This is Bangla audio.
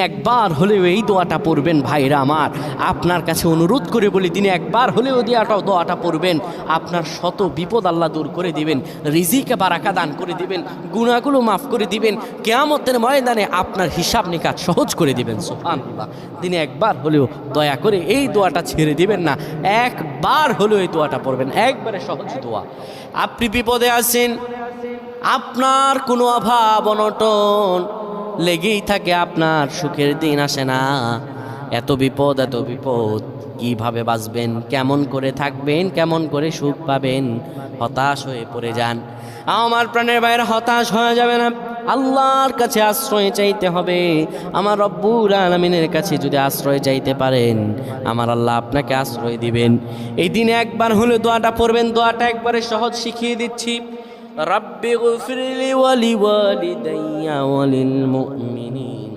একবার হলেও এই দোয়াটা পড়বেন ভাইরা আমার। আপনার কাছে অনুরোধ করে বলি, দিনে একবার হলেও দোয়াটা পড়বেন, আপনার শত বিপদ আল্লাহ দূর করে দিবেন, রিজিকে বারাকা দান করে দিবেন, গুনাহগুলো মাফ করে দিবেন, কিয়ামতের ময়দানে আপনার হিসাব নিকাশ সহজ করে দিবেন। সুবহানাল্লাহ। দিনে একবার হলেও দয়া করে এই দোয়াটা ছেড়ে দিবেন না, একবার হলেও এই দোয়াটা পড়বেন, একবারে সহজ দোয়া। আপনি বিপদে আছেন, আপনার কোনো অভাব অনটন লেগেই থাকে, আপনার সুখের দিন আসে না, এত বিপদ কিভাবে বাঁচবেন, কেমন করে থাকবেন, কেমন করে সুখ পাবেন, হতাশ হয়ে পড়ে যান। আমার প্রাণের বাইরে হতাশ হয়ে যাবে না, আল্লাহর কাছে আশ্রয় চাইতে হবে। আমার রব্বুল আলামিনের কাছে যদি আশ্রয় চাইতে পারেন, আমার আল্লাহ আপনাকে আশ্রয় দিবেন। এই দিনে একবার হলে দোয়াটা পড়বেন, দোয়াটা একবারে সহজ শিখিয়ে দিচ্ছি। رب اغفر لي ولوالدي وللمؤمنين